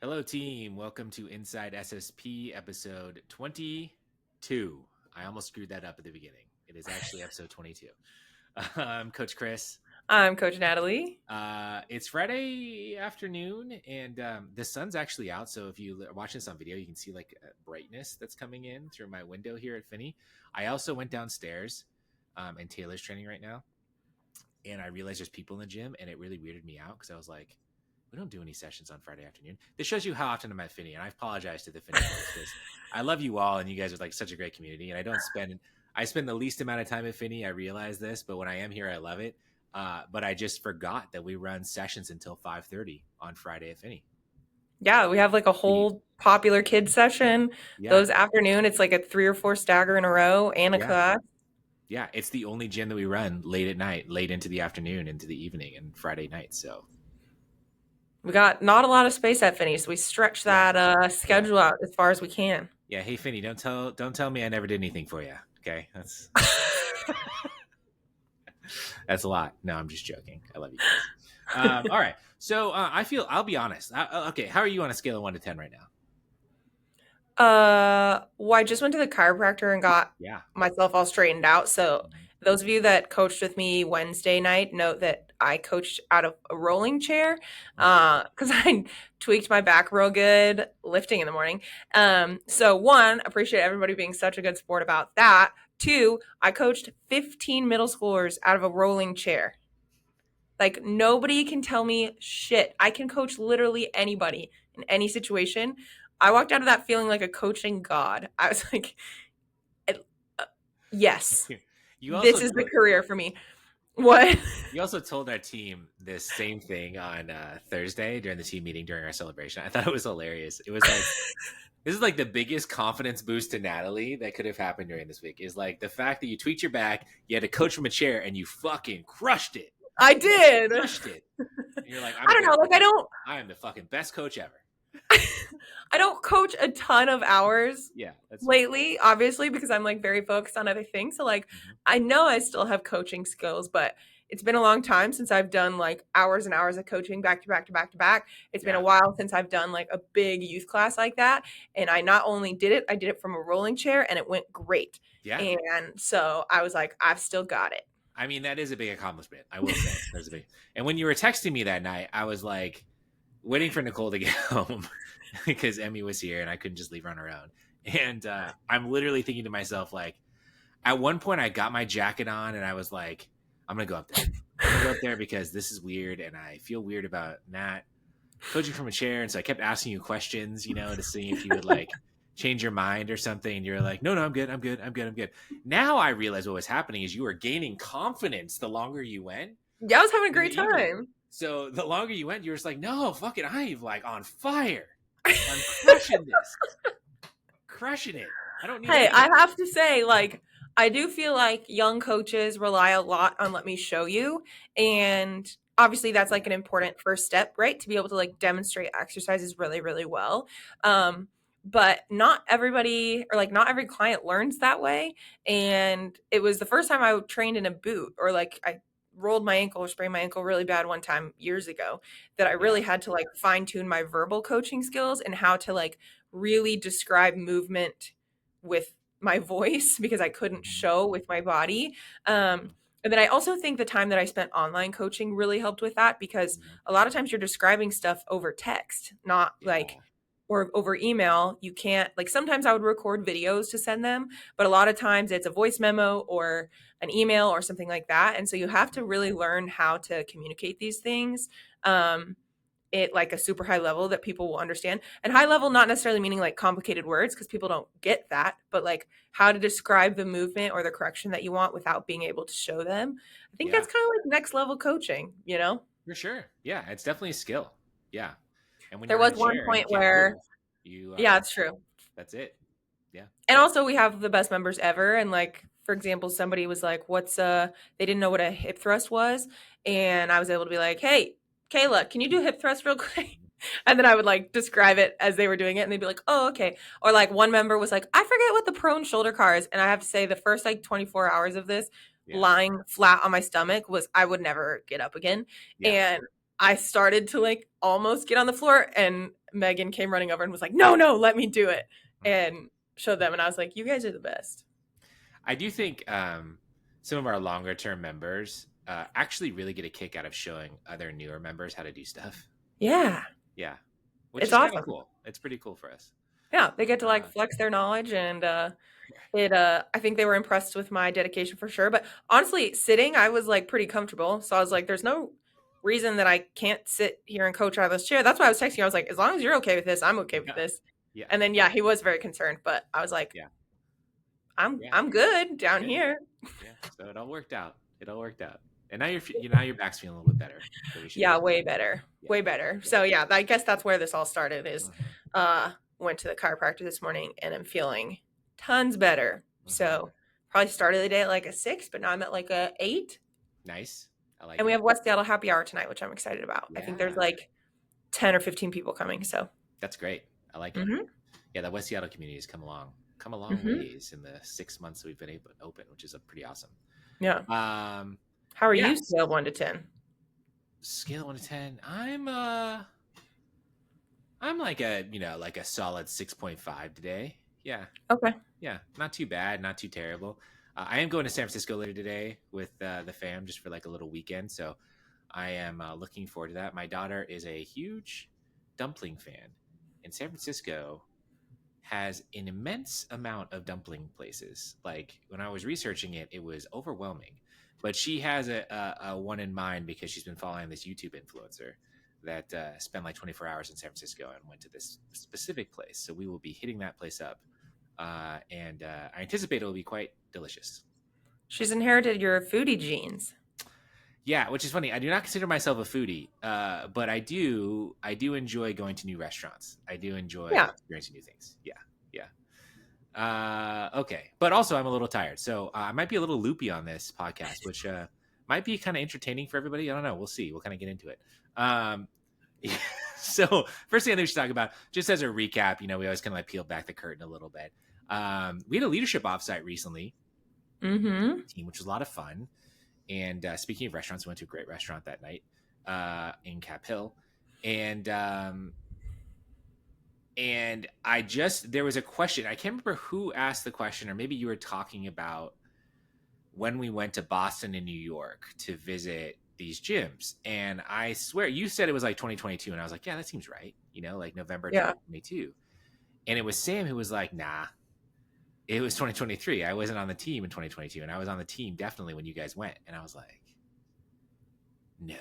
Hello, team. Welcome to Inside SSP episode 22. I almost screwed that up at the beginning. It is actually episode 22. I'm Coach Chris. I'm Coach Natalie. It's Friday afternoon, and the sun's actually out. So if you are watching this on video, you can see like brightness that's coming in through my window here at Phinney. I also went downstairs, and Taylor's training right now, and I realized there's people in the gym, and it really weirded me out because I was like, we don't do any sessions on Friday afternoon. This shows you how often I'm at Phinney, and I apologize to the Phinney folks because I love you all, and you guys are like such a great community. And I spend the least amount of time at Phinney. I realize this, but when I am here, I love it. But I just forgot that we run sessions until 5:30 on Friday at Phinney. Yeah, we have like a whole popular kids session. Yeah. Those afternoon, it's like a 3 or 4 stagger in a row and a class. Yeah, it's the only gym that we run late at night, late into the afternoon, into the evening, and Friday night. So we got not a lot of space at Phinney, so we stretch that schedule out as far as we can. Yeah, hey Phinney, don't tell me I never did anything for you. Okay, that's that's a lot. No, I'm just joking. I love you guys. All right, so I'll be honest. Okay, how are you on a scale of 1 to 10 right now? Well, I just went to the chiropractor and got myself all straightened out. So those of you that coached with me Wednesday night, note that I coached out of a rolling chair because I tweaked my back real good lifting in the morning. So 1, appreciate everybody being such a good sport about that. 2, I coached 15 middle schoolers out of a rolling chair. Like, nobody can tell me shit. I can coach literally anybody in any situation. I walked out of that feeling like a coaching god. I was like, yes, this is the career for me. What? You also told our team this same thing on Thursday during the team meeting during our celebration. I thought it was hilarious. It was like, this is like the biggest confidence boost to Natalie that could have happened during this week is like the fact that you tweaked your back, you had to coach from a chair, and you fucking crushed it. I did. You crushed it. And you're like, I don't know. Like, I am the fucking best coach ever. I don't coach a ton of hours lately, obviously, because I'm like very focused on other things. So like, I know I still have coaching skills, but it's been a long time since I've done like hours and hours of coaching back to back to back to back. It's been a while since I've done like a big youth class like that. And I not only did it, I did it from a rolling chair and it went great. Yeah. And so I was like, I've still got it. I mean, that is a big accomplishment. I will say there's a big, and when you were texting me that night, I was like waiting for Nicole to get home because Emmy was here and I couldn't just leave her on her own. And I'm literally thinking to myself, like, at one point I got my jacket on and I was like, I'm going to go up there. I'm going to go up there because this is weird. And I feel weird about Nat coaching from a chair. And so I kept asking you questions, to see if you would like change your mind or something. And you're like, no, I'm good. Now I realize what was happening is you were gaining confidence the longer you went. Yeah, I was having a great time. So the longer you went, you were just like, no, fuck it. I'm like on fire. I'm crushing this. Crushing it. I don't need I have to say, like, I do feel like young coaches rely a lot on let me show you. And obviously that's like an important first step, right? To be able to like demonstrate exercises really, really well. But not everybody or like not every client learns that way. And it was the first time I trained in a boot or like I rolled my ankle or sprained my ankle really bad one time years ago that I really had to like fine tune my verbal coaching skills and how to like really describe movement with my voice because I couldn't show with my body. And then I also think the time that I spent online coaching really helped with that because a lot of times you're describing stuff over text, not like or over email. You can't like sometimes I would record videos to send them, but a lot of times it's a voice memo or an email or something like that. And so you have to really learn how to communicate these things at like a super high level that people will understand. And high level, not necessarily meaning like complicated words because people don't get that, but like how to describe the movement or the correction that you want without being able to show them. I think that's kind of like next level coaching, For sure. Yeah, it's definitely a skill. Yeah. And when there was one point where it's true. That's it. Yeah. And also we have the best members ever. And like, for example, somebody was like, they didn't know what a hip thrust was. And I was able to be like, hey, Kayla, can you do hip thrust real quick? And then I would like describe it as they were doing it and they'd be like, oh, okay. Or like one member was like, I forget what the prone shoulder car is. And I have to say the first like 24 hours of this lying flat on my stomach was, I would never get up again. Yeah. And I started to like almost get on the floor, and Megan came running over and was like, no, let me do it. And showed them. And I was like, you guys are the best. I do think some of our longer term members actually really get a kick out of showing other newer members how to do stuff. Yeah. Yeah. Which It's is kind of awesome. cool. It's pretty cool for us. Yeah. They get to like Uh, flex their knowledge, and I think they were impressed with my dedication for sure. But honestly, sitting, I was like pretty comfortable. So I was like, there's no reason that I can't sit here and coach out of this chair. That's why I was texting you. I was like, as long as you're okay with this, I'm okay with yeah. this. Yeah. And then yeah, he was very concerned, but I was like, Yeah. Yeah. I'm good down Yeah. here. Yeah. So it all worked out. It all worked out. And now your back's feeling a little bit better. So we should Yeah, be way better. yeah. Way better. Yeah. So yeah, I guess that's where this all started is Mhm. went to the chiropractor this morning and I'm feeling tons better. Mhm. So probably started the day at like a 6, but now I'm at like a 8. Nice. I like And we it. have West Seattle happy hour tonight, which I'm excited about. I think there's Yeah. like 10 or 15 people coming. So That's great. I like it. mhm. Yeah, the West Seattle community has come a long Mhm. ways in the 6 months that we've been able to open, which is pretty awesome. Yeah. How are you Yes. scale 1 to 10? Scale of 1 to 10. I'm like a solid 6.5 today. Yeah. Okay. Yeah. Not too bad, not too terrible. I am going to San Francisco later today with the fam just for like a little weekend, so I am looking forward to that. My daughter is a huge dumpling fan, and San Francisco has an immense amount of dumpling places. Like when I was researching it, it was overwhelming. But she has a one in mind because she's been following this YouTube influencer that spent like 24 hours in San Francisco and went to this specific place. So we will be hitting that place up. And I anticipate it will be quite delicious. She's inherited your foodie genes. Yeah, which is funny. I do not consider myself a foodie, but I do enjoy going to new restaurants. I do enjoy Yeah. experiencing new things. Yeah, yeah. Okay, but also I'm a little tired, so I might be a little loopy on this podcast, which might be kind of entertaining for everybody. I don't know. We'll see. We'll kind of get into it. So first thing I think we should talk about, just as a recap, we always kind of like peel back the curtain a little bit. We had a leadership offsite recently, team, which was a lot of fun. And speaking of restaurants, we went to a great restaurant that night in Cap Hill, and there was a question. I can't remember who asked the question, or maybe you were talking about when we went to Boston and New York to visit these gyms. And I swear you said it was like 2022, and I was like, yeah, that seems right. Like November 2022. And it was Sam who was like, nah. It was 2023. I wasn't on the team in 2022, and I was on the team definitely when you guys went. And I was like, no.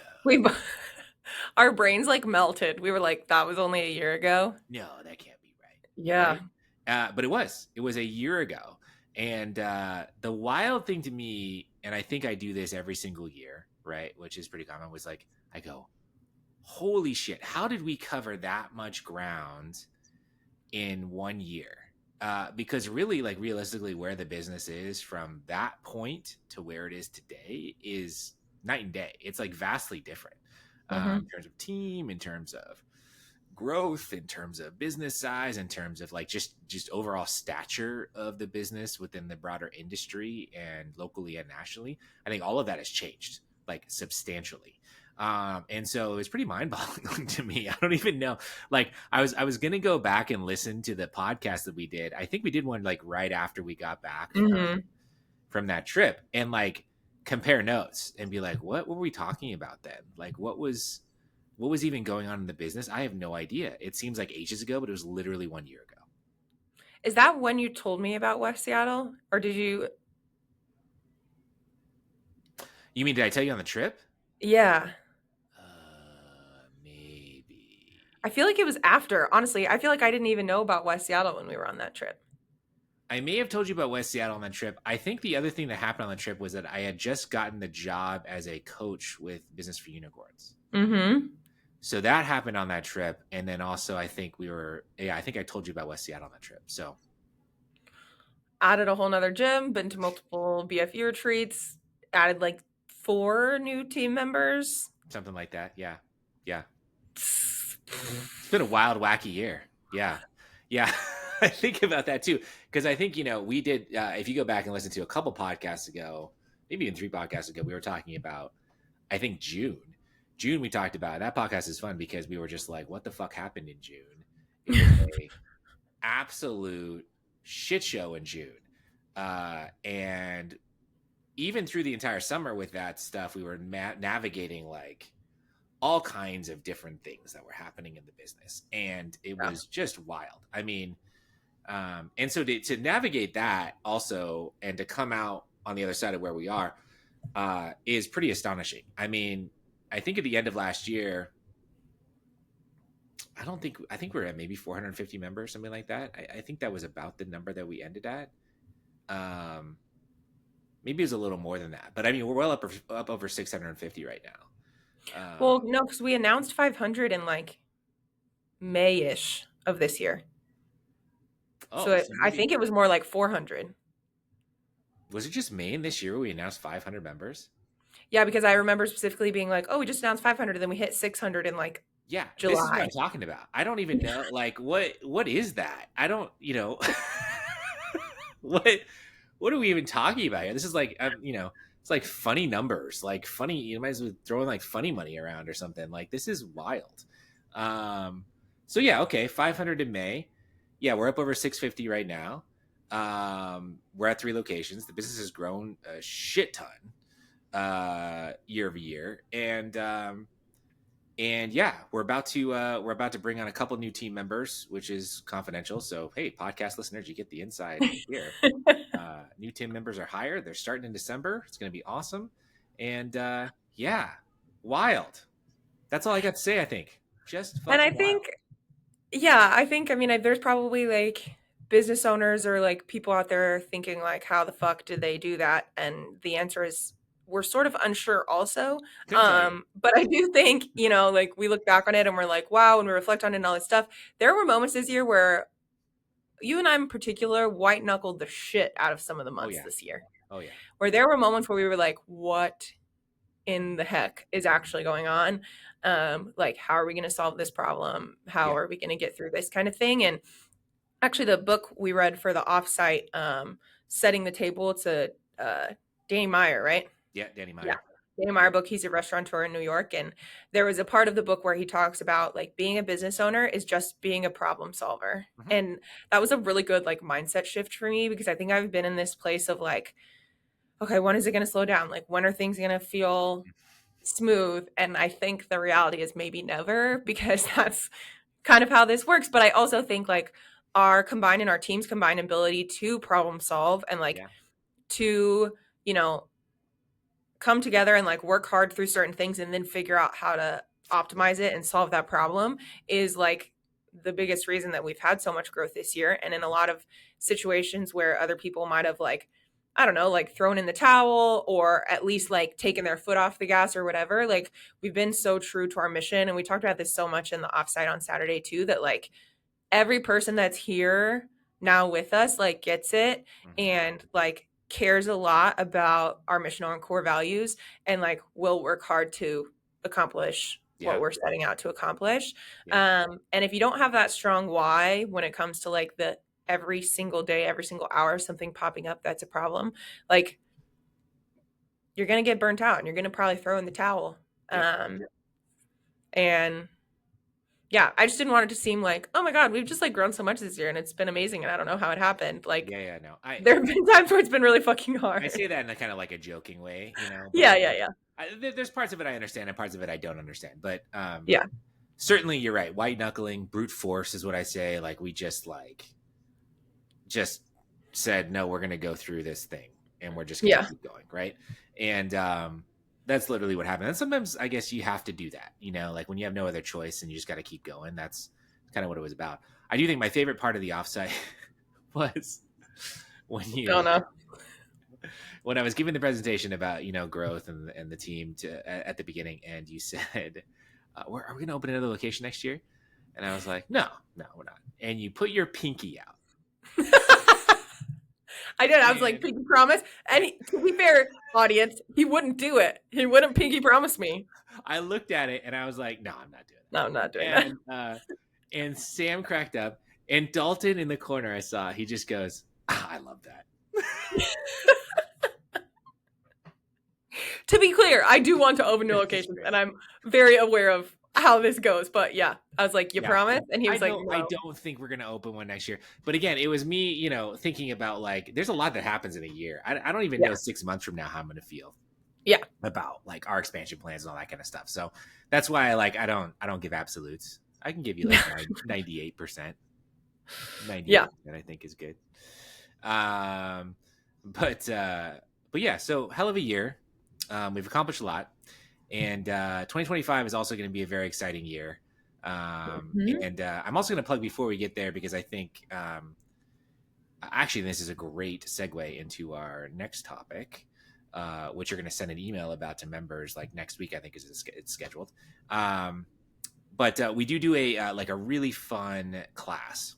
Our brains like melted. We were like, that was only a year ago. No, that can't be right. Yeah. Right? But it was a year ago. And the wild thing to me, and I think I do this every single year, right, which is pretty common, was like, I go, holy shit, how did we cover that much ground in 1 year? Because really, like realistically, where the business is from that point to where it is today is night and day. It's like vastly different in terms of team, in terms of growth, in terms of business size, in terms of like just overall stature of the business within the broader industry and locally and nationally. I think all of that has changed like substantially. And so it was pretty mind-boggling to me. I don't even know. Like I was gonna go back and listen to the podcast that we did. I think we did one like right after we got back from that trip, and like compare notes and be like, what were we talking about then? Like what was even going on in the business? I have no idea. It seems like ages ago, but it was literally 1 year ago. Is that when you told me about West Seattle, or did you? You mean, did I tell you on the trip? Yeah. Maybe. I feel like it was after. Honestly, I feel like I didn't even know about West Seattle when we were on that trip. I may have told you about West Seattle on that trip. I think the other thing that happened on the trip was that I had just gotten the job as a coach with Business for Unicorns. So that happened on that trip. And then also I think I think I told you about West Seattle on that trip. So added a whole nother gym, been to multiple BFE retreats, added like 4 new team members. Something like that. Yeah. Yeah. It's been a wild, wacky year. Yeah. Yeah. I think about that too. Because I think, we did, if you go back and listen to a couple podcasts ago, maybe even 3 podcasts ago, we were talking about, I think June June we talked about. That podcast is fun because we were just like, what the fuck happened in June? It was a absolute shit show in June. And even through the entire summer with that stuff, we were navigating like all kinds of different things that were happening in the business. And it was just wild. I mean, and so to navigate that also and to come out on the other side of where we are is pretty astonishing. I mean, I think at the end of last year, I think we're at maybe 450 members, something like that. I think that was about the number that we ended at. Maybe it was a little more than that, but I mean, we're well up over 650 right now. Well, no, because we announced 500 in like May-ish of this year. So I think it was more like 400. Was it just May in this year where we announced 500 members? Yeah, because I remember specifically being like, "Oh, we just announced 500, and then we hit 600 in like July." This is what I'm talking about. I don't even know, like, what is that? I don't, what are we even talking about here? This is like, it's like funny numbers, like funny. You might as well throw in like funny money around or something. Like this is wild. So yeah, okay, 500 in May. Yeah, we're up over 650 right now. We're at 3 locations. The business has grown a shit ton year over year, and yeah, we're about to bring on a couple new team members, which is confidential. So hey, podcast listeners, you get the inside here. New team members are hired. They're starting in December. It's going to be awesome, and yeah, wild. That's all I got to say. I think just fucking and I think. Wild. Yeah, I mean, there's probably like business owners or like people out there thinking like, how the fuck did they do that? And the answer is we're sort of unsure also. But I do think, like we look back on it and we're like, wow, and we reflect on it and all this stuff. There were moments this year where you and I in particular white knuckled the shit out of some of the months this year. Oh yeah. Where there were moments where we were like, what in the heck is actually going on? Like, how are we going to solve this problem? How are we going to get through this kind of thing? And actually the book we read for the offsite, Setting the Table, it's a Danny Meyer, right? Yeah, Danny Meyer. Yeah. Danny Meyer book. He's a restaurateur in New York. And there was a part of the book where he talks about like being a business owner is just being a problem solver. Mm-hmm. And that was a really good like mindset shift for me, because I think I've been in this place of like, okay, when is it going to slow down? Like, when are things going to feel smooth? And I think the reality is maybe never, because that's kind of how this works. But I also think like our team's combined ability to problem solve and like to, come together and like work hard through certain things and then figure out how to optimize it and solve that problem is like the biggest reason that we've had so much growth this year. And in a lot of situations where other people might have like, I don't know, like thrown in the towel or at least like taken their foot off the gas or whatever. Like we've been so true to our mission. And we talked about this so much in the offsite on Saturday too, that like every person that's here now with us, like gets it and like cares a lot about our mission and core values and like will work hard to accomplish what we're setting out to accomplish. And if you don't have that strong why when it comes to like the every single day, every single hour, something popping up that's a problem, like you're going to get burnt out and you're going to probably throw in the towel. And yeah, I just didn't want it to seem like, oh my God, we've just like grown so much this year and it's been amazing and I don't know how it happened. Like, no. There have been times where it's been really fucking hard. I say that in a kind of like a joking way, Yeah. There's parts of it I understand and parts of it I don't understand, but yeah, certainly you're right. White knuckling, brute force is what I say. Like we just said, no, we're going to go through this thing and we're just going to keep going. Right. And that's literally what happened. And sometimes I guess you have to do that, like when you have no other choice and you just got to keep going. That's kind of what it was about. I do think my favorite part of the offsite was when when I was giving the presentation about, growth and the team at the beginning, and you said, are we going to open another location next year? And I was like, no, we're not. And you put your pinky out. I did. I was like, pinky promise. And to be fair, audience, he wouldn't do it. He wouldn't pinky promise me. I looked at it and I was like, no, I'm not doing that. No, I'm not doing that. And Sam cracked up. And Dalton in the corner, I saw, he just goes, I love that. To be clear, I do want to open new locations, and I'm very aware of how this goes. But yeah, I was like, "You Yeah. promise?" And he was like, I "No." don't think we're gonna open one next year. But again, it was me, thinking about like there's a lot that happens in a year. I don't even Yeah, know 6 months from now how I'm gonna feel yeah, about like our expansion plans and all that kind of stuff. So that's why I don't give absolutes. I can give you like 98%. yeah. 98% I think is good. Um but yeah, so hell of a year. We've accomplished a lot. And 2025 is also going to be a very exciting year. Mhm. And I'm also going to plug before we get there because I think actually this is a great segue into our next topic, which you're going to send an email about to members like next week. I think it's scheduled. But we do a like a really fun class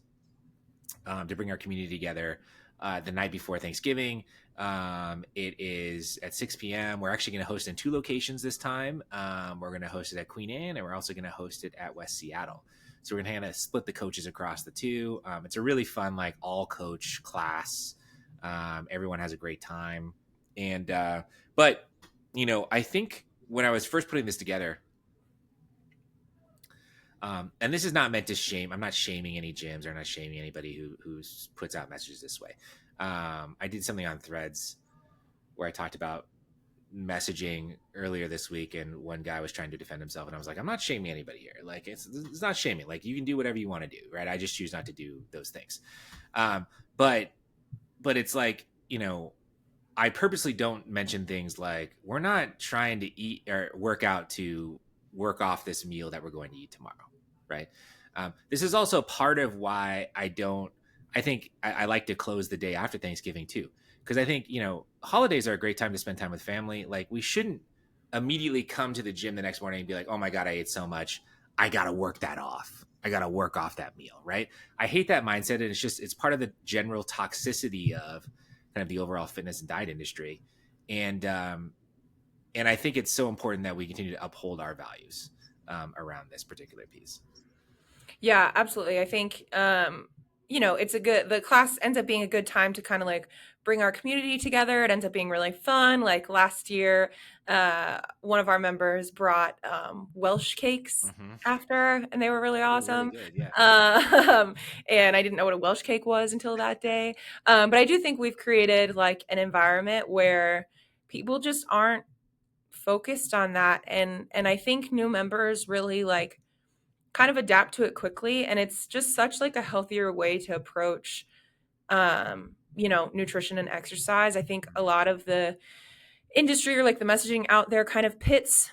to bring our community together the night before Thanksgiving. It is at 6 p.m. We're actually going to host in 2 locations this time. We're going to host it at Queen Anne, and we're also going to host it at West Seattle. So we're going to kind of split the coaches across the 2. It's a really fun, like all coach class. Everyone has a great time, and but I think when I was first putting this together, and this is not meant to shame. I'm not shaming any gyms or not shaming anybody who puts out messages this way. I did something on Threads where I talked about messaging earlier this week, and one guy was trying to defend himself, and I was like, I'm not shaming anybody here. Like it's not shaming. Like you can do whatever you want to do, right? I just choose not to do those things. Um, but it's like I purposely don't mention things like we're not trying to eat or work out to work off this meal that we're going to eat tomorrow, right? This is also part of why I think I like to close the day after Thanksgiving too, because I think holidays are a great time to spend time with family. Like we shouldn't immediately come to the gym the next morning and be like, oh my god, I ate so much, I gotta work that off. I gotta work off that meal, right? I hate that mindset, and it's part of the general toxicity of kind of the overall fitness and diet industry. And I think it's so important that we continue to uphold our values around this particular piece. Yeah, absolutely. I think the class ends up being a good time to kind of like bring our community together. It ends up being really fun. Like last year, one of our members brought Welsh cakes Mm-hmm. after, and they were really They were really awesome. good, yeah. And I didn't know what a Welsh cake was until that day. But I do think we've created like an environment where people just aren't focused on that, and I think new members really like kind of adapt to it quickly, and it's just such like a healthier way to approach nutrition and exercise. I think a lot of the industry or like the messaging out there kind of pits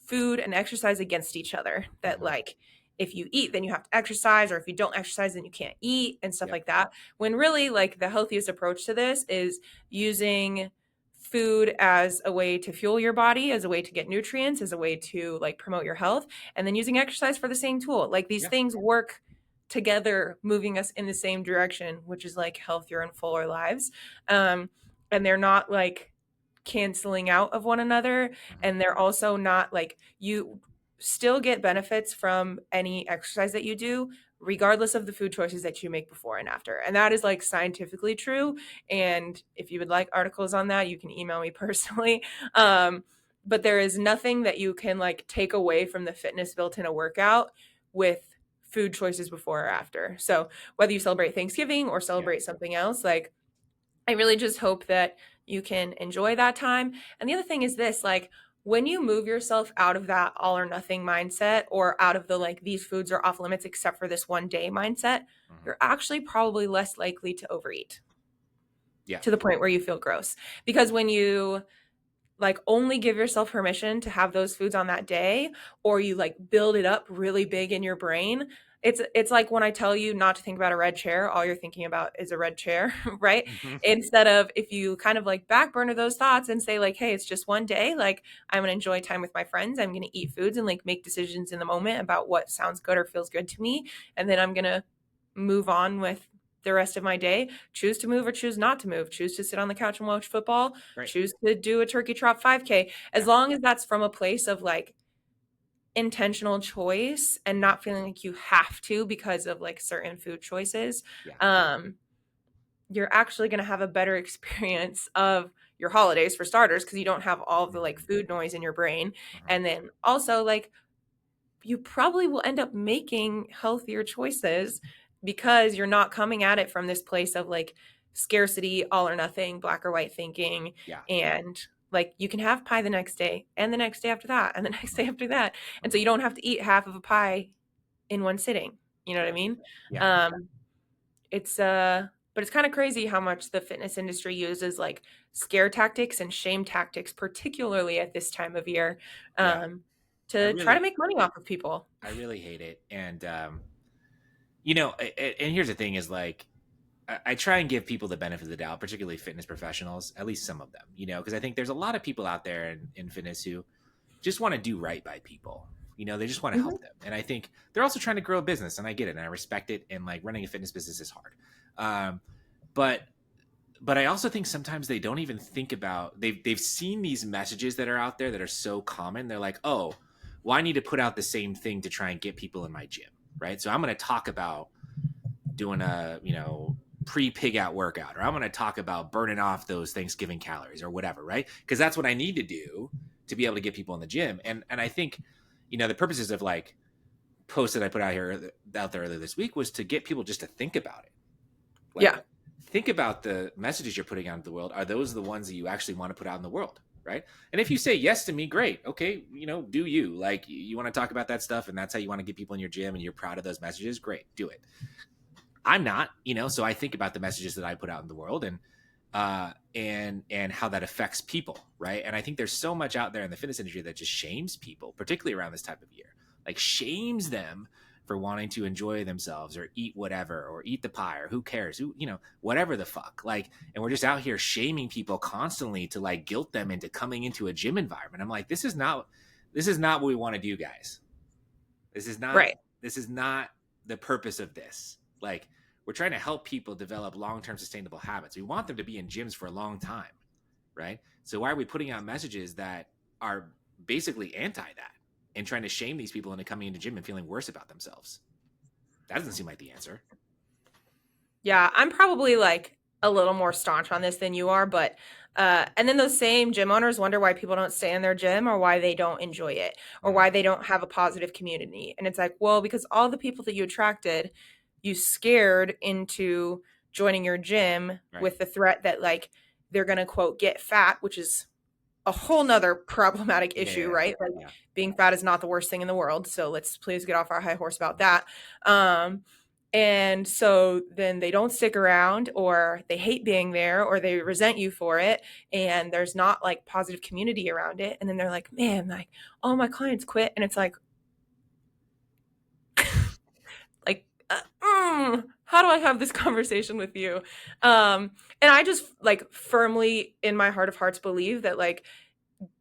food and exercise against each other, that Mm-hmm. like if you eat then you have to exercise, or if you don't exercise then you can't eat and stuff Yep. like that, when really like the healthiest approach to this is using food as a way to fuel your body, as a way to get nutrients, as a way to like promote your health, and then using exercise for the same tool. Like these Yeah. things work together, moving us in the same direction, which is like healthier and fuller lives. um and they're not like canceling out of one another, Mm-hmm. and they're also not like, you still get benefits from any exercise that you do regardless of the food choices that you make before and after, and that is like scientifically true. And if you would like articles on that, you can email me personally. But there is nothing that you can like take away from the fitness built in a workout with food choices before or after. So whether you celebrate Thanksgiving or Yeah. celebrate something else, like I really just hope that you can enjoy that time. And the other thing is this, like when you move yourself out of that all or nothing mindset, or out of the like these foods are off limits except for this one day mindset, Mm-hmm. you're actually probably less likely to overeat Yeah. to the point where you feel gross. Because when you like only give yourself permission to have those foods on that day, or you like build it up really big in your brain, it's like when I tell you not to think about a red chair, all you're thinking about is a red chair. Right? Mm-hmm. Instead of, if you kind of like back burner those thoughts and say like, hey, it's just one day, like I'm going to enjoy time with my friends, I'm going to eat foods and like make decisions in the moment about what sounds good or feels good to me, and then I'm going to move on with the rest of my day, choose to move or choose not to move, choose to sit on the couch and watch football, Right. choose to do a turkey trot 5K, as Yeah. long as that's from a place of like intentional choice and not feeling like you have to because of like certain food choices. Yeah. um you're actually going to have a better experience of your holidays for starters, because you don't have all of the like food noise in your brain. Mhm. And then also like you probably will end up making healthier choices because you're not coming at it from this place of like scarcity, all or nothing, black or white thinking. Yeah. And like you can have pie the next day and the next day after that and the next day Mhm. after that. And so Mhm. you don't have to eat half of a pie in one sitting. You know what I Right. mean? Yeah. Um, it's but it's kind of crazy how much the fitness industry uses like scare tactics and shame tactics, particularly at this time of year, Yeah. um, I to try to really, make money off of people. I really hate it. And, and here's the thing is like, I try and give people the benefit of the doubt, particularly fitness professionals, at least some of them, because I think there's a lot of people out there in fitness who just want to do right by people. They just want to Mhm. help them. And I think they're also trying to grow a business, and I get it, and I respect it. And like running a fitness business is hard. Um, but but I also think sometimes they don't even think about they've seen these messages that are out there that are so common. They're like, oh, well, I need to put out the same thing to try and get people in my gym, right? So I'm going to talk about doing a pre-pig out workout, or I'm going to talk about burning off those Thanksgiving calories or whatever, right? Because that's what I need to do to be able to get people in the gym. And I think the purposes of like posts that I put out there earlier this week was to get people just to think about it. Like, Yeah. think about the messages you're putting out into the world. Are those the ones that you actually want to put out in the world, right? And if you say yes to me, great. Okay, do you like you want to talk about that stuff, and that's how you want to get people in your gym, and you're proud of those messages? Great, do it. I'm not, so I think about the messages that I put out in the world, and how that affects people, right? And I think there's so much out there in the fitness industry that just shames people, particularly around this type of year, like shames them for wanting to enjoy themselves or eat whatever or eat the pie or who cares, whatever the fuck, like, and we're just out here shaming people constantly to like guilt them into coming into a gym environment. I'm like, this is not what we want to do, guys. This is not Right. this is not the purpose of this. Like, we're trying to help people develop long-term sustainable habits. We want them to be in gyms for a long time, right? So why are we putting out messages that are basically anti that and trying to shame these people into coming into gym and feeling worse about themselves? That doesn't seem like the answer. Yeah, I'm probably like a little more staunch on this than you are, but and then those same gym owners wonder why people don't stay in their gym or why they don't enjoy it or Mm-hmm. why they don't have a positive community. And it's like, well, because all the people that you attracted, you scared into joining your gym Right. with the threat that like they're gonna quote get fat, which is a whole nother problematic issue, Yeah. right? Like Yeah. being fat is not the worst thing in the world. So let's please get off our high horse about that. Um, and so then they don't stick around or they hate being there or they resent you for it. And there's not like positive community around it. And then they're like, man, like all my clients quit. And it's like, how do I have this conversation with you? And I just like firmly in my heart of hearts believe that like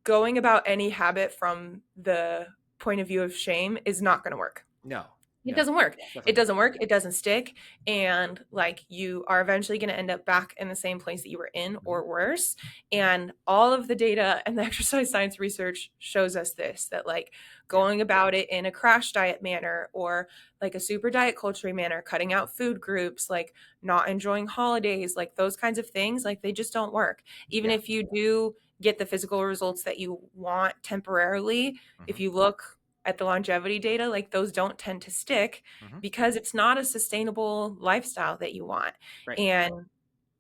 going about any habit from the point of view of shame is not going to work. No. It No. doesn't work. It Definitely not. doesn't work. It doesn't stick. And like you are eventually going to end up back in the same place that you were in Mm-hmm. or worse. And all of the data and the exercise science research shows us this that like Yeah. going about it in a crash diet manner or like a super diet culture manner, cutting out food groups, like not enjoying holidays, like those kinds of things, like they just don't work. Even Yeah. if you do get the physical results that you want temporarily, Mm-hmm. if you look at the longevity data, like those don't tend to stick Mm-hmm. because it's not a sustainable lifestyle that you want. Right. And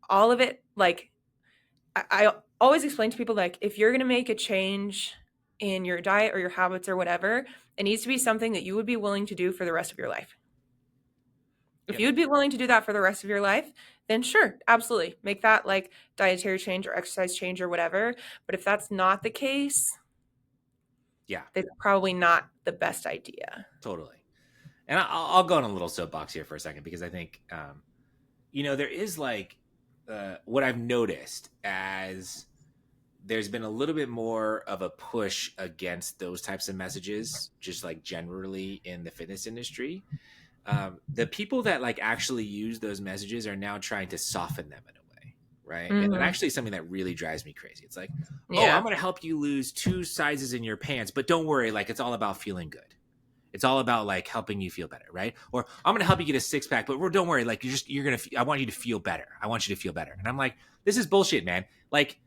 all of it, like I always explain to people, like if you're going to make a change in your diet or your habits or whatever, it needs to be something that you would be willing to do for the rest of your life. If Yep. you would be willing to do that for the rest of your life, then sure, absolutely. Make that like dietary change or exercise change or whatever. But if that's not the case, Yeah. it's probably not the best idea. Totally. And I'll go on a little soapbox here for a second, because I think, there is like what I've noticed as there's been a little bit more of a push against those types of messages, just like generally in the fitness industry. The people that like actually use those messages are now trying to soften them in a way, right? And Mm-hmm. actually something that really drives me crazy. It's like, oh, I'm Yeah. going to help you lose 2 sizes in your pants, but don't worry, like it's all about feeling good. It's all about like helping you feel better, right? Or I'm going to help you get a 6-pack, but don't worry, like I want you to feel better. I want you to feel better. And I'm like, this is bullshit, man. Like,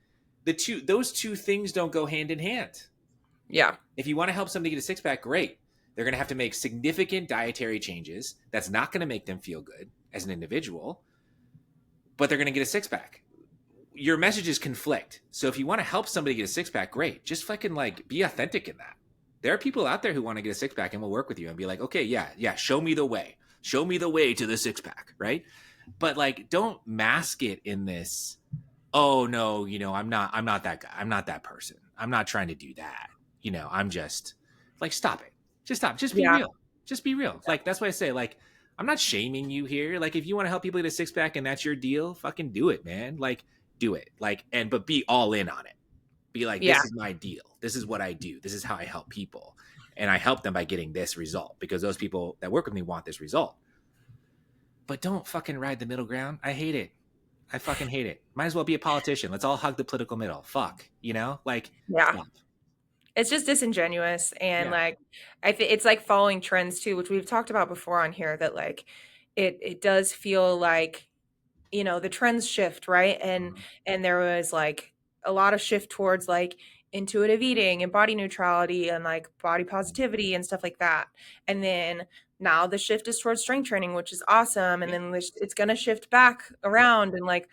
those two things don't go hand in hand. Yeah. If you want to help somebody get a six pack, great. They're going to have to make significant dietary changes. That's not going to make them feel good as an individual, but they're going to get a six pack. Your messages conflict. So if you want to help somebody get a six pack, great. Just fucking like be authentic in that. There are people out there who want to get a six pack and will work with you and be like, okay, yeah, show me the way. Show me the way to the six pack, right? But like, don't mask it in this. Oh no, I'm not that guy. I'm not that person. I'm not trying to do that. I'm just like, stop it. Just stop. Just be Yeah. real. Just be real. Like, that's why I say, like, I'm not shaming you here. Like, if you want to help people get a six pack and that's your deal, fucking do it, man. Like, do it. Like, but be all in on it. Be like, Yeah. this is my deal. This is what I do. This is how I help people. And I help them by getting this result because those people that work with me want this result. But don't fucking ride the middle ground. I hate it. I fucking hate it. Might as well be a politician. Let's all hug the political middle. Fuck. Like, Yeah. stop. It's just disingenuous. And Yeah. like, I think it's like following trends too, which we've talked about before on here, that like, it does feel like, the trends shift, right? Mhm. And there was like a lot of shift towards like intuitive eating and body neutrality and like body positivity and stuff like that. And then now the shift is towards strength training, which is awesome. And Yeah. then it's going to shift back Yeah. around, and like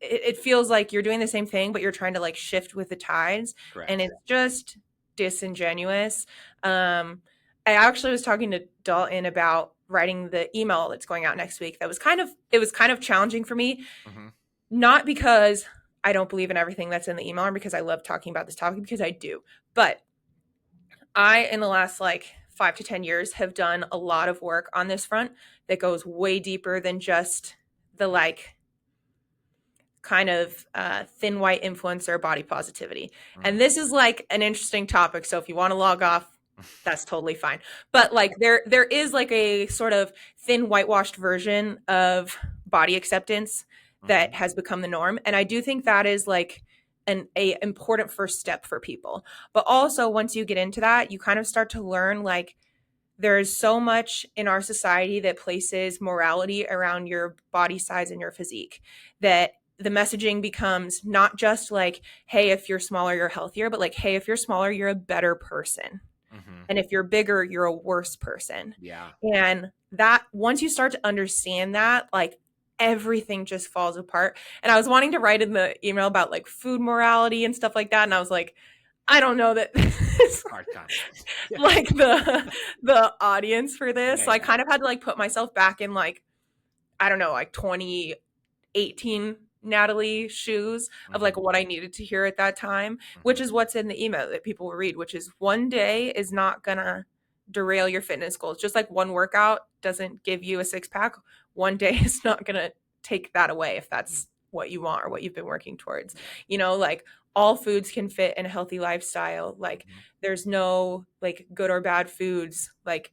it feels like you're doing the same thing, but you're trying to like shift with the tides, and Correct. it's just disingenuous. I actually was talking to Dalton about writing the email that's going out next week. It was kind of challenging for me, Mm-hmm. not because I don't believe in everything that's in the email, or because I love talking about this topic, because I do. But I, in the last like 5 to 10 years, have done a lot of work on this front that goes way deeper than just the like kind of thin white influencer body positivity. And this is like an interesting topic. So if you want to log off, that's totally fine. But like there is like a sort of thin whitewashed version of body acceptance that Mm-hmm. has become the norm. And I do think that is like a important first step for people. But also once you get into that, you kind of start to learn like there's so much in our society that places morality around your body size and your physique, that the messaging becomes not just like, hey, if you're smaller, you're healthier, but like, hey, if you're smaller, you're a better person. Mm-hmm. And if you're bigger, you're a worse person. Yeah. And that once you start to understand that, like everything just falls apart. And I was wanting to write in the email about like food morality and stuff like that. And I was like, I don't know that Hard concept. Yeah. like the audience for this. Yeah, So I yeah. kind of had to like put myself back in like, I don't know, like 2018 Natalie shoes of like Mm-hmm. what I needed to hear at that time, which Mm-hmm. is what's in the email that people will read, which is one day is not gonna derail your fitness goals. Just like one workout doesn't give you a six pack, one day is not gonna take that away if that's what you want or what you've been working towards. Like all foods can fit in a healthy lifestyle. Like Mm-hmm. there's no like good or bad foods. Like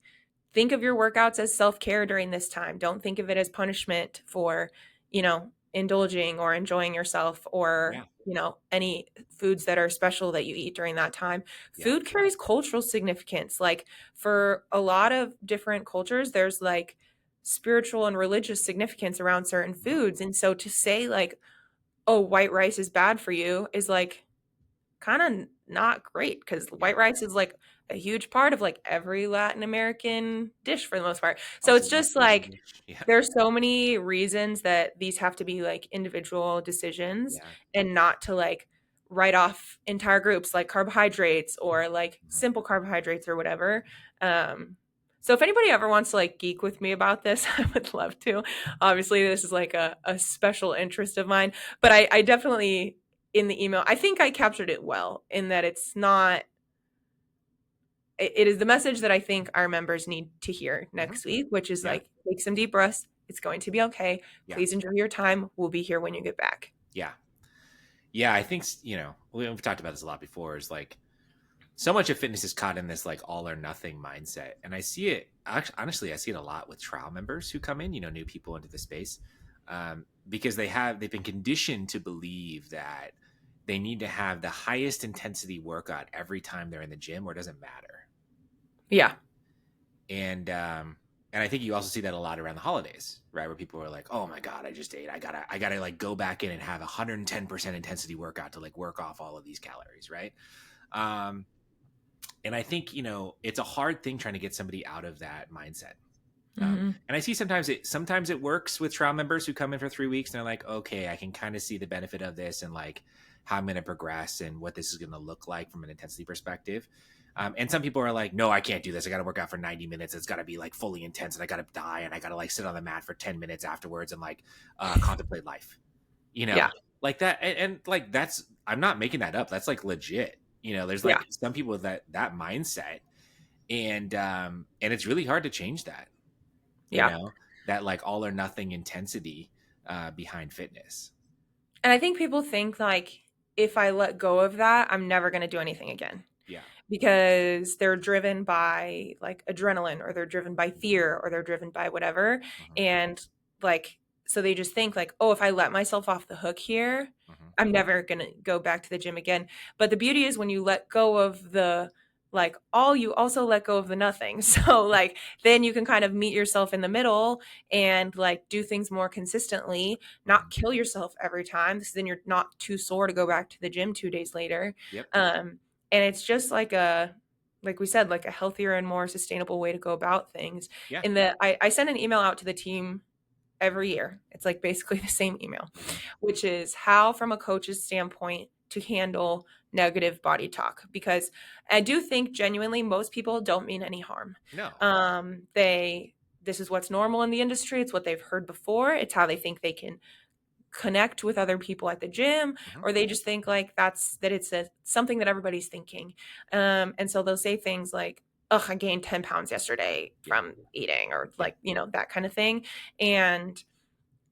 think of your workouts as self-care during this time. Don't think of it as punishment for, indulging or enjoying yourself, or, Yeah. any foods that are special that you eat during that time. Yeah. Food carries cultural significance. Like for a lot of different cultures, there's like spiritual and religious significance around certain foods. And so to say like, oh, white rice is bad for you is like kind of not great, because Yeah. white rice is like a huge part of like every Latin American dish for the most part. So Also it's not just like Polish. Yeah. there's so many reasons that these have to be like individual decisions, Yeah. and not to like write off entire groups like carbohydrates or like Mhm. simple carbohydrates or whatever. So if anybody ever wants to like geek with me about this, I would love to. Obviously, this is like a special interest of mine, but I definitely in the email, I think I captured it well in that it's not, it is the message that I think our members need to hear Mhm. next week, which is Yeah. like, take some deep breaths. It's going to be okay. Yeah. Please enjoy your time. We'll be here when you get back. Yeah. Yeah. I think, we've talked about this a lot before, is like so much of fitness is caught in this like all or nothing mindset. And I see it, actually, honestly, I see it a lot with trial members who come in, new people into the space, because they've been conditioned to believe that they need to have the highest intensity workout every time they're in the gym, or it doesn't matter. Yeah. And And I think you also see that a lot around the holidays, right? Where people are like, "Oh my god, I just ate. I gotta like go back in and have 110% intensity workout to like work off all of these calories," right? Um, and I think it's a hard thing trying to get somebody out of that mindset. Hmm. And I see sometimes it works with trial members who come in for 3 weeks and they're like, okay, I can kind of see the benefit of this and like how I'm going to progress and what this is going to look like from an intensity perspective. And some people are like, no, I can't do this. I got to work out for 90 minutes. It's got to be like fully intense and I got to die and I got to like sit on the mat for 10 minutes afterwards and like contemplate life, you know, Yeah. like that. And like, I'm not making that up. That's like legit, there's Yeah. like some people with that mindset and it's really hard to change that, you Yeah. know, that like all or nothing intensity behind fitness. And I think people think like, if I let go of that, I'm never going to do anything again, Yeah. because they're driven by like adrenaline, or they're driven by fear, or they're driven by whatever. Hmm. And like, so they just think like, oh, if I let myself off the hook here, Hmm. I'm never going to go back to the gym again. But the beauty is when you let go of the like all, you also let go of the nothing. So like then you can kind of meet yourself in the middle and like do things more consistently, not Hmm. kill yourself every time. Because then you're not too sore to go back to the gym 2 days later. Yep. And it's just like we said, like a healthier and more sustainable way to go about things. Yeah. In that I send an email out to the team every year. It's like basically the same email, Hmm. which is how, from a coach's standpoint, to handle negative body talk. Because I do think genuinely most people don't mean any harm. No. This is what's normal in the industry. It's what they've heard before. It's how they think they can connect with other people at the gym, Hmm. or they just think like it's something that everybody's thinking. And so they'll say things like, ugh, I gained 10 pounds yesterday Yeah. from eating, or Yeah. like, that kind of thing. And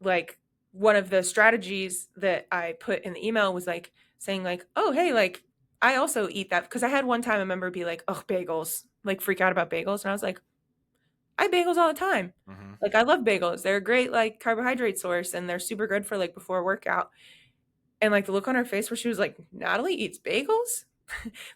like one of the strategies that I put in the email was like saying like, oh, hey, like I also eat that. Because I had one time a member be like, oh, bagels, like freak out about bagels. And I was like, I eat bagels all the time. Hmm. Like I love bagels. They're a great like carbohydrate source, and they're super good for like before a workout. And like the look on her face where she was like, Natalie eats bagels?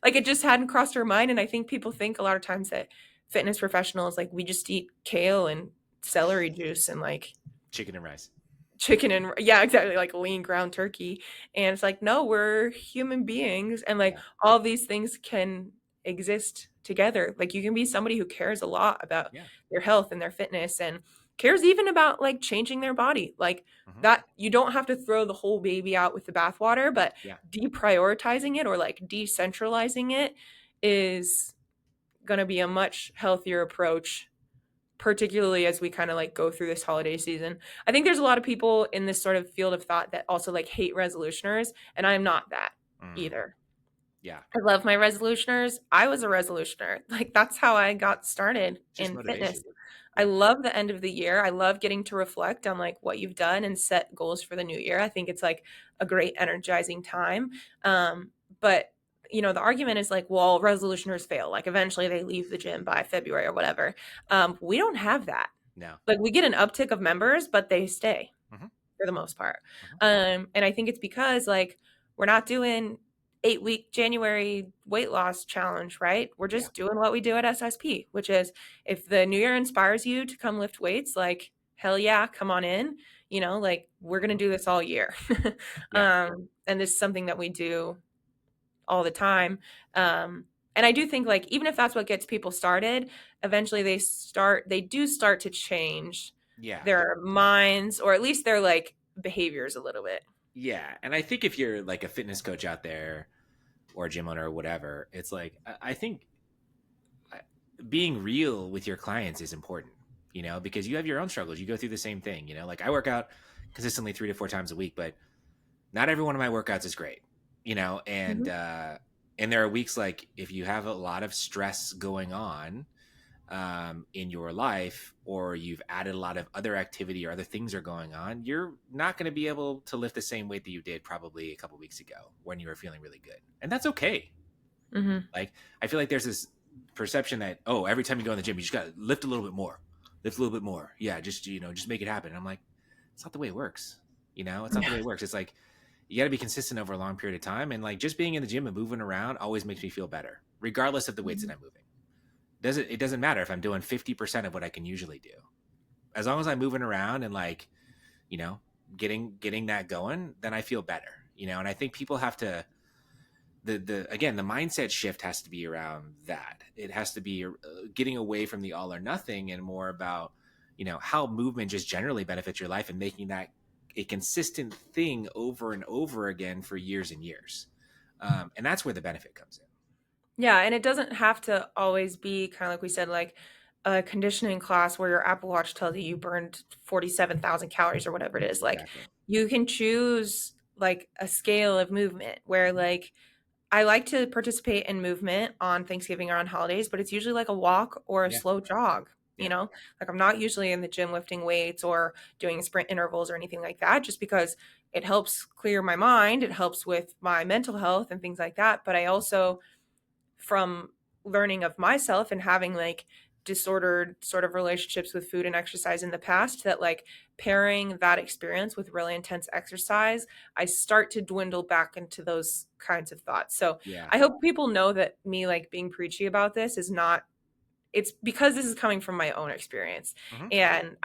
Like it just hadn't crossed her mind. And I think people think a lot of times that fitness professionals, like we just eat kale and celery juice and like Chicken and rice. chicken and yeah, exactly, like lean ground turkey. And it's like, no, we're human beings, and like Yeah. all these things can exist together. Like you can be somebody who cares a lot about Yeah. their health and their fitness, and cares even about like changing their body. Like Hmm. that, you don't have to throw the whole baby out with the bathwater, but Yeah. deprioritizing it or like decentralizing it is going to be a much healthier approach, particularly as we kind of like go through this holiday season. I think there's a lot of people in this sort of field of thought that also like hate resolutioners, and I'm not that Mm. either. Yeah. I love my resolutioners. I was a resolutioner. Like that's how I got started It's just in fitness. motivation. I Yeah. love the end of the year. I love getting to reflect on like what you've done and set goals for the new year. I think it's like a great energizing time. But the argument is like, well, resolutioners fail. Like eventually they leave the gym by February or whatever. We don't have that. No. Like we get an uptick of members, but they stay Hmm. for the most part. Hmm. And I think it's because like we're not doing 8-week January weight loss challenge, right? We're Yeah. just doing what we do at SSP, which is if the new year inspires you to come lift weights, like hell yeah, come on in. Like we're gonna Hmm. do this all year. Yeah. And this is something that we do all the time. And I do think like even if that's what gets people started, eventually they do start to change Yeah. their minds, or at least their like behaviors a little bit. Yeah. And I think if you're like a fitness coach out there or a gym owner or whatever, it's like, I think being real with your clients is important, because you have your own struggles. You go through the same thing, like I work out consistently 3 to 4 times a week, but not every one of my workouts is great, and, Mhm. and there are weeks like if you have a lot of stress going on in your life, or you've added a lot of other activity or other things are going on, you're not going to be able to lift the same weight that you did probably a couple weeks ago when you were feeling really good. And that's okay. Mhm. Like, I feel like there's this perception that, oh, every time you go in the gym, you just got to lift a little bit more, lift a little bit more. Yeah. Just make it happen. And I'm like, it's not the way it works. It's not the way it works. It's like, you got to be consistent over a long period of time. And like just being in the gym and moving around always makes me feel better, regardless of the weights that Mhm. I'm moving. it doesn't matter if I'm doing 50% of what I can usually do. As long as I'm moving around and like, you know, getting that going, then I feel better, you know. And I think people have to, the again, the mindset shift has to be around that. It has to be getting away from the all or nothing and more about, you know, how movement just generally benefits your life and making that a consistent thing over and over again for years and years. And that's where the benefit comes in. Yeah, and it doesn't have to always be kind of like we said, like a conditioning class where your Apple Watch tells you you burned 47,000 calories or whatever it is. Like Exactly. you can choose like a scale of movement where like I like to participate in movement on Thanksgiving or on holidays, but it's usually like a walk or a Yeah. slow jog, you Yeah. know? Like I'm not usually in the gym lifting weights or doing sprint intervals or anything like that just because it helps clear my mind, it helps with my mental health and things like that, but I also from learning of myself and having like disordered sort of relationships with food and exercise in the past that like pairing that experience with really intense exercise, I start to dwindle back into those kinds of thoughts. So Yeah. I hope people know that me like being preachy about this is not, it's because this is coming from my own experience. Mm-hmm. And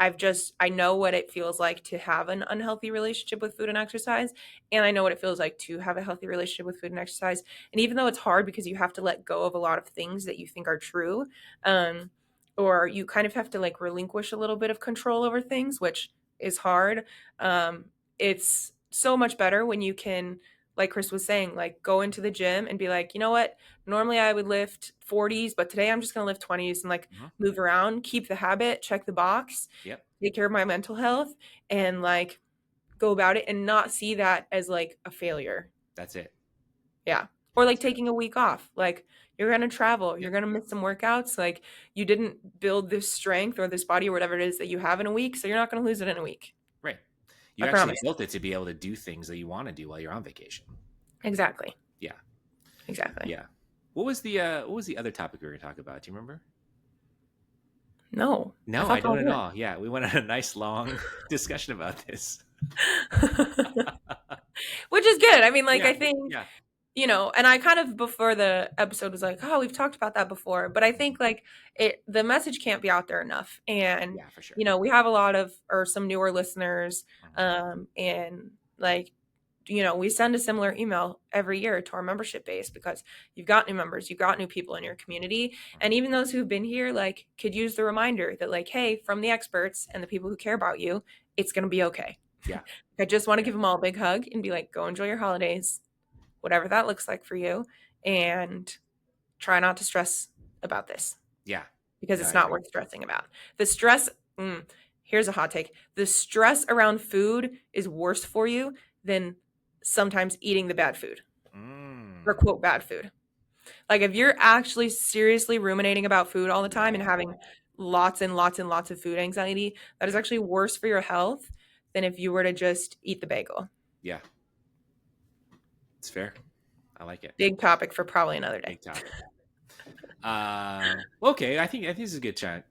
I know what it feels like to have an unhealthy relationship with food and exercise. And I know what it feels like to have a healthy relationship with food and exercise. And even though it's hard because you have to let go of a lot of things that you think are true, um, or you kind of have to like relinquish a little bit of control over things, which is hard. Um, it's so much better when you can, like Chris was saying, like go into the gym and be like, you know what? Normally I would lift 40s, but today I'm just going to lift 20s and like Mm-hmm. move around, keep the habit, check the box, Yep. take care of my mental health and like go about it and not see that as like a failure. That's it. Yeah. Or like That's it. taking a week off. Like you're going to travel, you're Yep. going to miss some workouts. Like you didn't build this strength or this body or whatever it is that you have in a week. So you're not going to lose it in a week. Right. I You actually promise. built it to be able to do things that you want to do while you're on vacation. Exactly. Yeah. Exactly. Yeah. What was the other topic we were going to talk about? Do you remember? No, I No, I thought that don't was at all. Yeah, we went on a nice long discussion about this. it. Which is good. I mean, like, Yeah. I think, Yeah. you know, and I kind of before the episode was like, oh, we've talked about that before. But I think like the message can't be out there enough. And, Yeah, for sure. you know, we have a lot of, or some newer listeners. Mhm. And like, you know, we send a similar email every year to our membership base because you've got new members, you've got new people in your community. And even those who've been here, like, could use the reminder that, like, hey, from the experts and the people who care about you, it's going to be okay. Yeah. I just want to Yeah. give them all a big hug and be like, go enjoy your holidays, whatever that looks like for you. And try not to stress about this Yeah. because No, it's I not agree. worth stressing about. The stress, here's a hot take. The stress around food is worse for you than sometimes eating the bad food or Mm. quote bad food. Like if you're actually seriously ruminating about food all the time and Yeah. having lots and lots and lots of food anxiety, that is Yeah. actually worse for your health than if you were to just eat the bagel. Yeah. It's fair. I like it. Big topic for probably another day. Big topic. Okay, I think this is a good time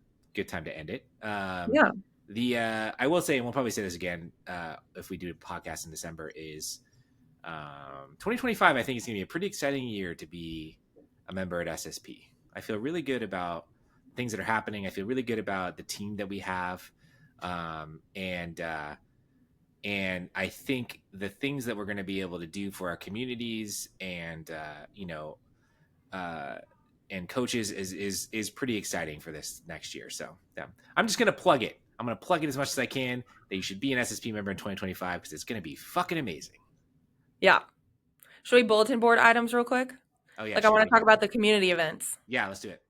to end it. Yeah. I will say, and we'll probably say this again if we do a podcast in December, is 2025. I think it's gonna be a pretty exciting year to be a member at SSP. I feel really good about things that are happening. I feel really good about the team that we have, and I think the things that we're going to be able to do for our communities and uh, and coaches is pretty exciting for this next year. So yeah, I'm just gonna plug it. I'm gonna plug it as much as I can that you should be an SSP member in 2025 because it's gonna be fucking amazing. Yeah. Should we bulletin board items real quick? Oh yeah, Like I sure. want What to do you talk got? about the community events. Yeah, let's do it.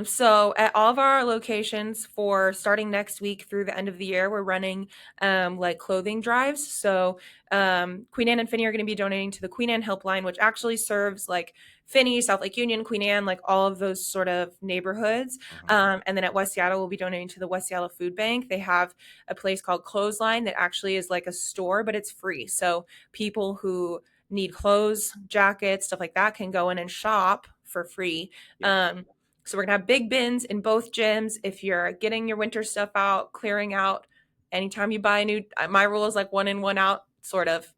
So at all of our locations for starting next week through the end of the year, we're running like clothing drives. So Queen Anne and Phinney are going to be donating to the Queen Anne Helpline, which actually serves like Phinney, South Lake Union, Queen Anne, like all of those sort of neighborhoods. Mhm. And then at West Seattle, we'll be donating to the West Seattle Food Bank. They have a place called Clothesline that actually is like a store, but it's free. So people who need clothes, jackets, stuff like that can go in and shop for free. Yeah. So we're gonna have big bins in both gyms. If you're getting your winter stuff out, clearing out, anytime you buy a new, my rule is like one in, one out, sort of.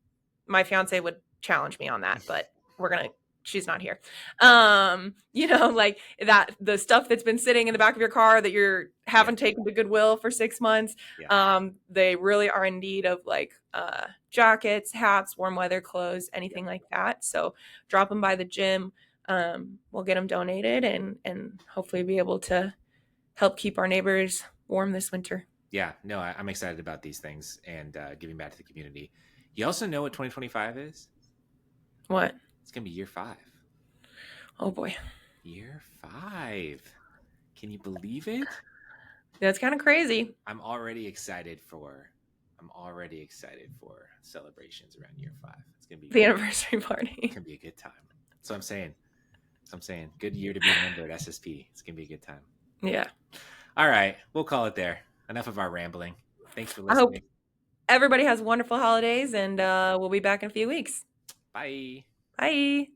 My fiance would challenge me on that, but we're gonna she's not here. Like that, the stuff that's been sitting in the back of your car that you're haven't taken to Goodwill for 6 months. They really are in need of like jackets, hats, warm weather clothes, anything like that. So drop them by the gym. We'll get them donated and hopefully be able to help keep our neighbors warm this winter. Yeah, no, I'm excited about these things and giving back to the community. You also know what 2025 is? What? It's going to be year 5. Oh boy. Year 5. Can you believe it? That's kind of crazy. I'm already excited for celebrations around year 5. It's going to be the anniversary party. It's going to be a good time. So I'm saying, good year to be a member at SSP. It's going to be a good time. Yeah. All right. We'll call it there. Enough of our rambling. Thanks for listening. I hope everybody has wonderful holidays, and we'll be back in a few weeks. Bye. Bye.